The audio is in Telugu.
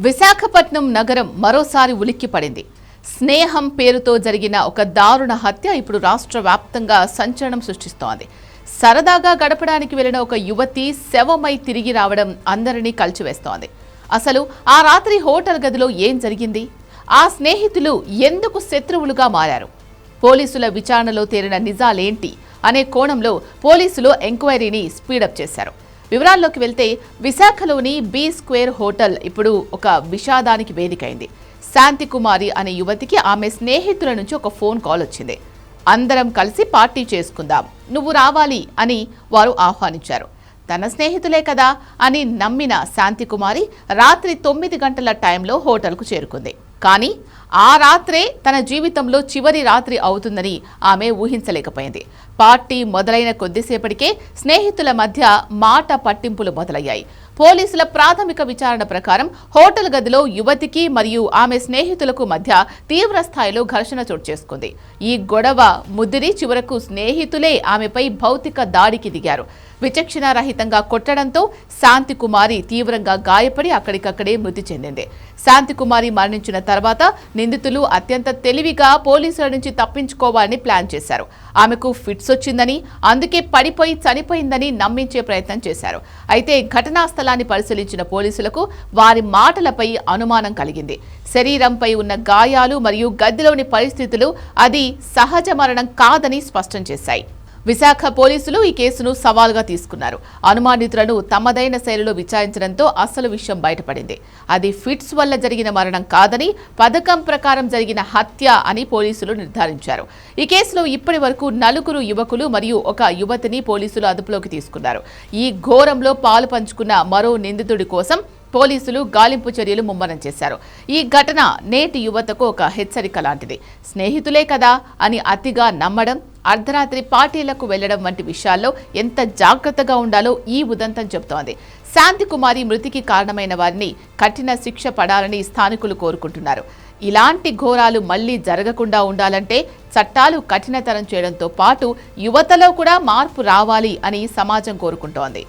విశాఖపట్నం నగరం మరోసారి ఉలిక్కిపడింది. స్నేహం పేరుతో జరిగిన ఒక దారుణ హత్య ఇప్పుడు రాష్ట్ర వ్యాప్తంగా సంచలనం సృష్టిస్తోంది. సరదాగా గడపడానికి వెళ్లిన ఒక యువతి శవమై తిరిగి రావడం అందరినీ కలిచివేస్తోంది. అసలు ఆ రాత్రి హోటల్ గదిలో ఏం జరిగింది? ఆ స్నేహితులు ఎందుకు శత్రువులుగా మారారు? పోలీసుల విచారణలో తేలిన నిజాలేంటి అనే కోణంలో పోలీసులు ఎంక్వైరీని స్పీడప్ చేశారు. వివరాల్లోకి వెళ్తే విశాఖలోని బీ స్క్వేర్ హోటల్ ఇప్పుడు ఒక విషాదానికి వేదికైంది. శాంతికుమారి అనే యువతికి ఆమె స్నేహితుల నుంచి ఒక ఫోన్ కాల్ వచ్చింది. అందరం కలిసి పార్టీ చేసుకుందాం, నువ్వు రావాలి అని వారు ఆహ్వానించారు. తన స్నేహితులే కదా అని నమ్మిన శాంతికుమారి రాత్రి 9 గంటల టైంలో హోటల్కు చేరుకుంది. కానీ ఆ రాత్రే తన జీవితంలో చివరి రాత్రి అవుతుందని ఆమె ఊహించలేకపోయింది. పార్టీ మొదలైన కొద్దిసేపటికే స్నేహితుల మధ్య మాట పట్టింపులు మొదలయ్యాయి. పోలీసుల ప్రాథమిక విచారణ ప్రకారం హోటల్ గదిలో యువతికి మరియు ఆమె స్నేహితులకు మధ్య తీవ్ర స్థాయిలో ఘర్షణ చోటు చేసుకుంది. ఈ గొడవ ముదిరి చివరకు స్నేహితులే ఆమెపై భౌతిక దాడికి దిగారు. విచక్షణారహితంగా కొట్టడంతో శాంతికుమారి తీవ్రంగా గాయపడి అక్కడికక్కడే మృతి చెందింది. శాంతికుమారి మరణించిన తర్వాత నిందితులు అత్యంత తెలివిగా పోలీసుల నుంచి తప్పించుకోవాలని ప్లాన్ చేశారు. ఆమెకు ఫిట్స్ వచ్చిందని, అందుకే పడిపోయి చనిపోయిందని నమ్మించే ప్రయత్నం చేశారు. అయితే ఘటనా స్థలాన్ని పరిశీలించిన పోలీసులకు వారి మాటలపై అనుమానం కలిగింది. శరీరంపై ఉన్న గాయాలు మరియు గదిలోని పరిస్థితులు అది సహజ మరణం కాదని స్పష్టం చేశాయి. విశాఖ పోలీసులు ఈ కేసును సవాల్గా తీసుకున్నారు. అనుమానితులను తమదైన శైలిలో విచారించడంతో అసలు విషయం బయటపడింది. అది ఫిట్స్ వల్ల జరిగిన మరణం కాదని, పథకం ప్రకారం జరిగిన హత్య అని పోలీసులు నిర్ధారించారు. ఈ కేసులో ఇప్పటి వరకు 4 యువకులు మరియు ఒక యువతిని పోలీసులు అదుపులోకి తీసుకున్నారు. ఈ ఘోరంలో పాలు పంచుకున్న మరో నిందితుడి కోసం పోలీసులు గాలింపు చర్యలు ముమ్మరం చేశారు. ఈ ఘటన నేటి యువతకు ఒక హెచ్చరిక లాంటిది. స్నేహితులే కదా అని అతిగా నమ్మడం, అర్ధరాత్రి పార్టీలకు వెళ్లడం వంటి విషయాల్లో ఎంత జాగ్రత్తగా ఉండాలో ఈ ఉదంతం చెబుతోంది. శాంతికుమారి మృతికి కారణమైన వారిని కఠిన శిక్ష పడాలని స్థానికులు కోరుకుంటున్నారు. ఇలాంటి ఘోరాలు మళ్లీ జరగకుండా ఉండాలంటే చట్టాలు కఠినతరం చేయడంతో పాటు యువతలో కూడా మార్పు రావాలి అని సమాజం కోరుకుంటోంది.